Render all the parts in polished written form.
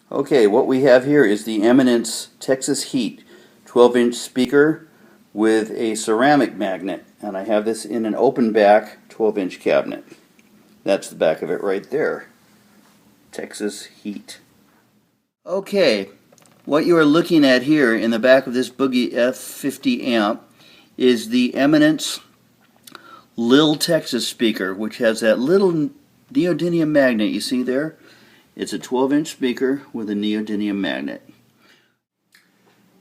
Okay, what we have here is the Eminence Texas Heat 12-inch speaker with a ceramic magnet, and I have this in an open back 12-inch cabinet. That's the back of it right there. Texas Heat. Okay, what you are looking at here in the back of this Boogie F50 amp is the Eminence Lil Texas speaker, which has that little neodymium magnet you see there. It's a 12-inch speaker with a neodymium magnet.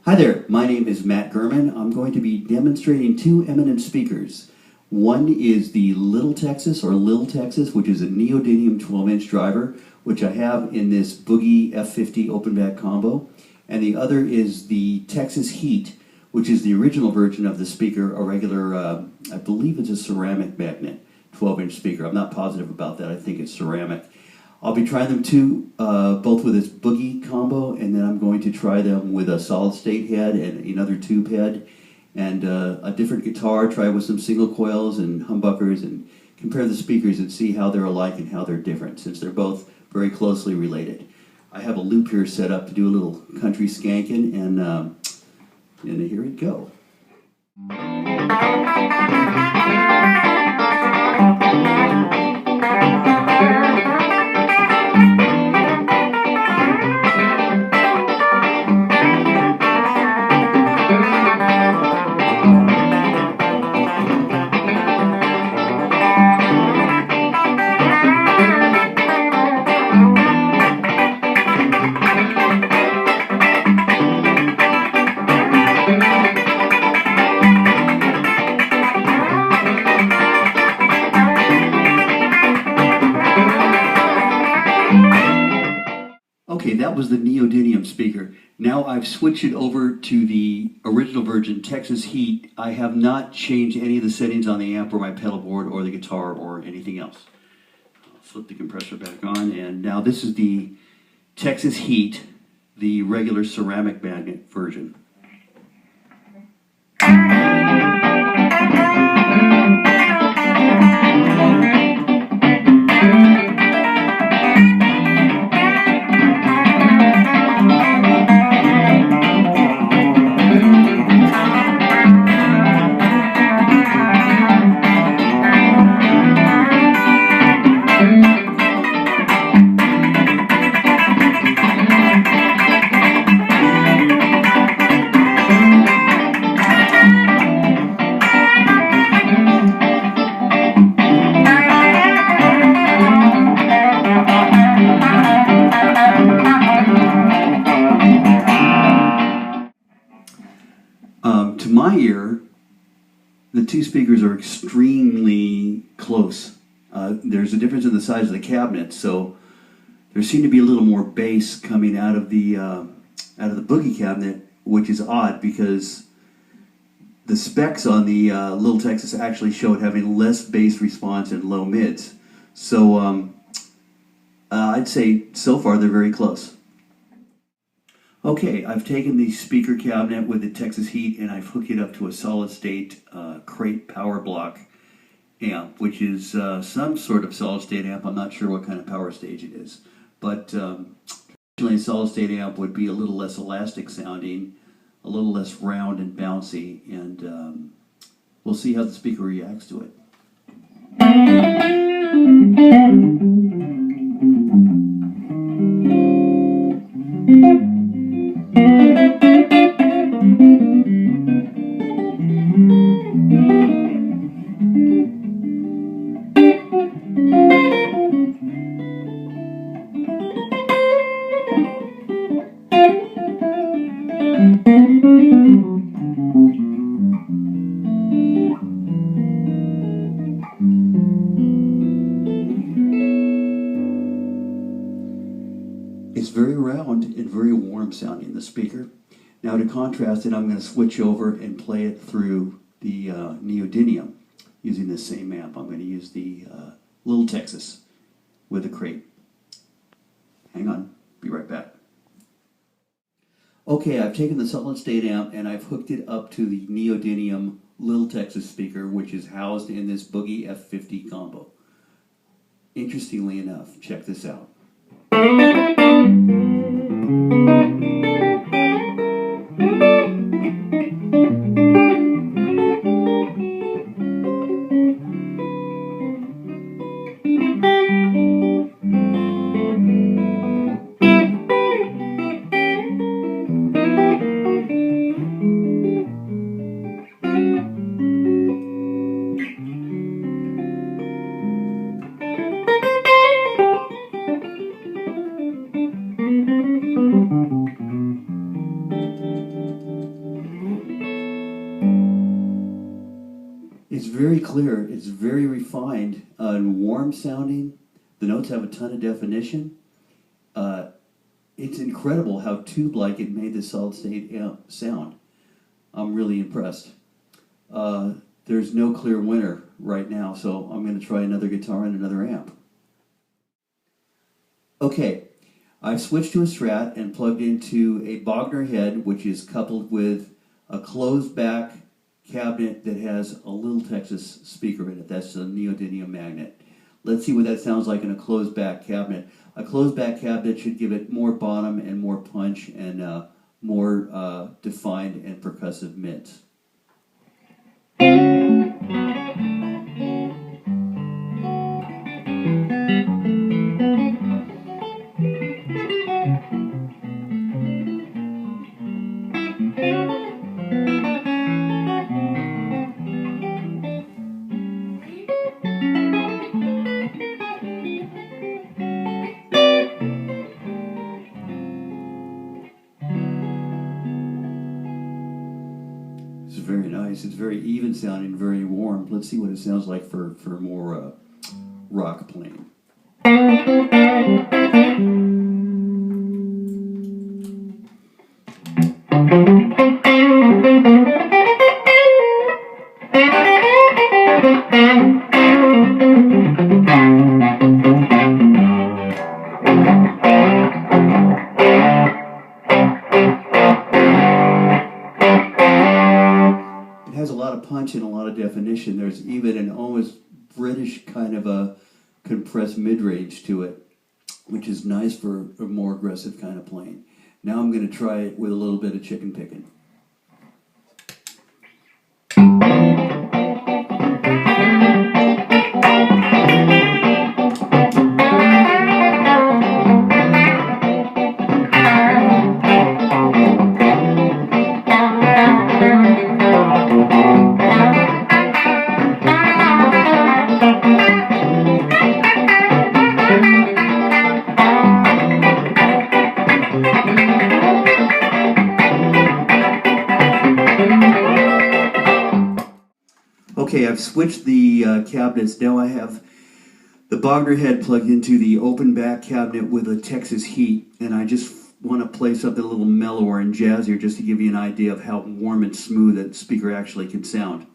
Hi there, my name is Mat Gurman. I'm going to be demonstrating two Eminence speakers. One is the Little Texas, or Lil Texas, which is a neodymium 12-inch driver, which I have in this Boogie F50 open back combo. And the other is the Texas Heat, which is the original version of the speaker, a regular, I believe it's a ceramic magnet 12-inch speaker. I'm not positive about that. I think it's ceramic. I'll be trying them both with this Boogie combo, and then I'm going to try them with a solid state head and another tube head, and a different guitar, try with some single coils and humbuckers, and compare the speakers and see how they're alike and how they're different, since they're both very closely related. I have a loop here set up to do a little country skanking, and here we go. Okay, that was the neodymium speaker. Now I've switched it over to the original version, Texas Heat. I have not changed any of the settings on the amp or my pedal board or the guitar or anything else. I'll flip the compressor back on, and now this is the Texas Heat, the regular ceramic magnet version. To my ear, the two speakers are extremely close. There's a difference in the size of the cabinet, so there seemed to be a little more bass coming out of the Boogie cabinet, which is odd because the specs on the Little Texas actually showed having less bass response and low mids. So I'd say so far they're very close. Okay, I've taken the speaker cabinet with the Texas Heat and I've hooked it up to a solid state crate power block amp, which is some sort of solid state amp. I'm not sure what kind of power stage it is, but traditionally a solid state amp would be a little less elastic sounding, a little less round and bouncy, and we'll see how the speaker reacts to it. It's very round and very warm sounding, the speaker. Now to contrast it, I'm going to switch over and play it through the neodymium using this same amp. I'm going to use the Little Texas with a crate. Hang on, be right back. Okay, I've taken the solid state amp and I've hooked it up to the neodymium Little Texas speaker, which is housed in this Boogie F50 combo. Interestingly enough, check this out. very clear. It's very refined and warm sounding. The notes have a ton of definition. It's incredible how tube-like it made the solid state sound. I'm really impressed. There's no clear winner right now, so I'm going to try another guitar and another amp. Okay, I've switched to a Strat and plugged into a Bogner head, which is coupled with a closed back cabinet that has a little Texas speaker in it. That's a neodymium magnet. Let's see what that sounds like in a closed back cabinet. A closed back cabinet should give it more bottom and more punch and more defined and percussive mids. It's very nice. It's very even sounding, very warm. Let's see what it sounds like for more rock playing. Has a lot of punch and a lot of definition. There's even an almost British kind of a compressed mid-range to it, which is nice for a more aggressive kind of playing. Now I'm going to try it with a little bit of chicken picking. Okay, I've switched the cabinets. Now I have the Bogner head plugged into the open back cabinet with a Texas heat, and I just want to play something a little mellower and jazzier just to give you an idea of how warm and smooth that speaker actually can sound.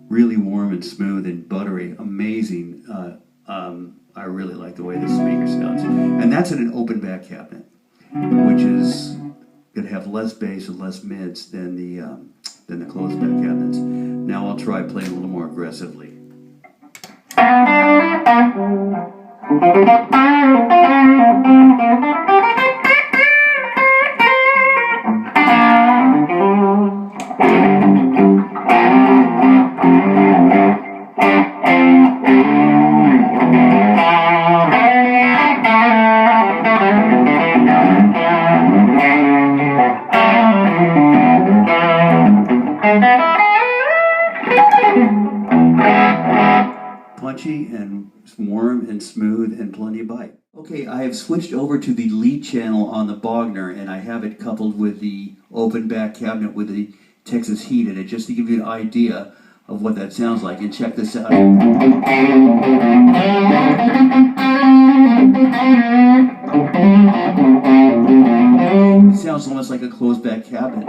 Really warm and smooth and buttery, amazing. I really like the way this speaker sounds. And that's in an open back cabinet, which is going to have less bass and less mids than the closed back cabinets. Now I'll try playing a little more aggressively. Punchy and warm and smooth and plenty of bite. Okay, I have switched over to the lead channel on the Bogner, and I have it coupled with the open back cabinet with the Texas heat in it, just to give you an idea of what that sounds like. And check this out. It sounds almost like a closed back cabinet.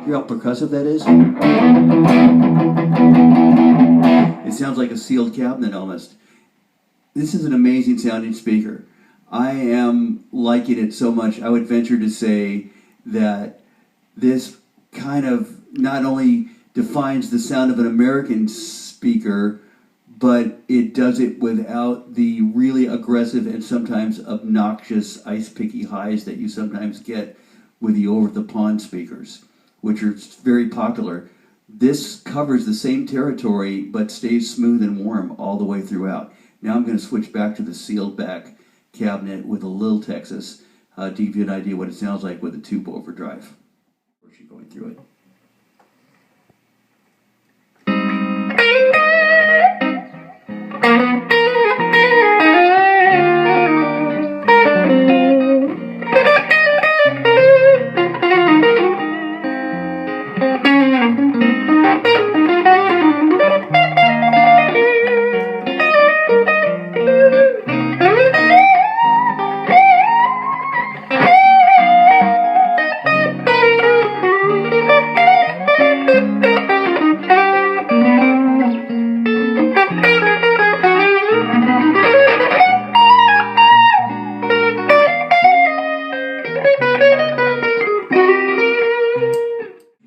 Hear how percussive that is? It sounds like a sealed cabinet almost. This is an amazing sounding speaker. I am liking it so much. I would venture to say that this kind of not only defines the sound of an American speaker, but it does it without the really aggressive and sometimes obnoxious ice-picky highs that you sometimes get with the over-the-pond speakers, which are very popular. This covers the same territory but stays smooth and warm all the way throughout. Now I'm going to switch back to the sealed back cabinet with a Lil Texas to give you an idea what it sounds like with a tube overdrive. Going through it.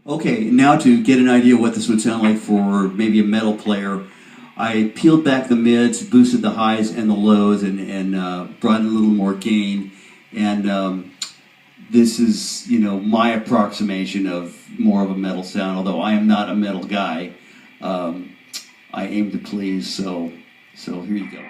Okay, now to get an idea what this would sound like for maybe a metal player, I peeled back the mids, boosted the highs and the lows, and brought in a little more gain. And this is, my approximation of more of a metal sound. Although I am not a metal guy, I aim to please. So here you go.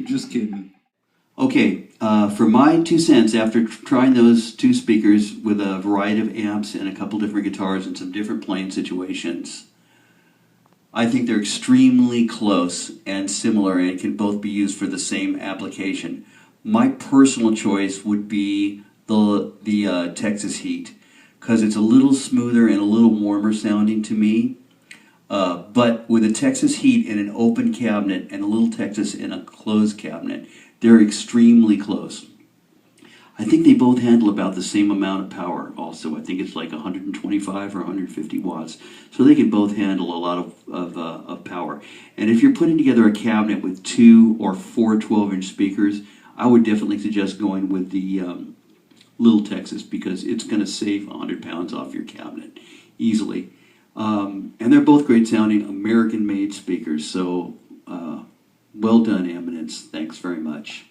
Just kidding. Okay, for my 2 cents, after trying those two speakers with a variety of amps and a couple different guitars and some different playing situations, I think they're extremely close and similar and can both be used for the same application. My personal choice would be the Texas Heat, because it's a little smoother and a little warmer sounding to me. But with a Texas Heat in an open cabinet and a Little Texas in a closed cabinet, they're extremely close. I think they both handle about the same amount of power also. I think it's like 125 or 150 watts. So they can both handle a lot of power. And if you're putting together a cabinet with 2 or 4 12-inch speakers, I would definitely suggest going with the Little Texas, because it's going to save 100 pounds off your cabinet easily. And they're both great sounding American-made speakers, so well done, Eminence. Thanks very much.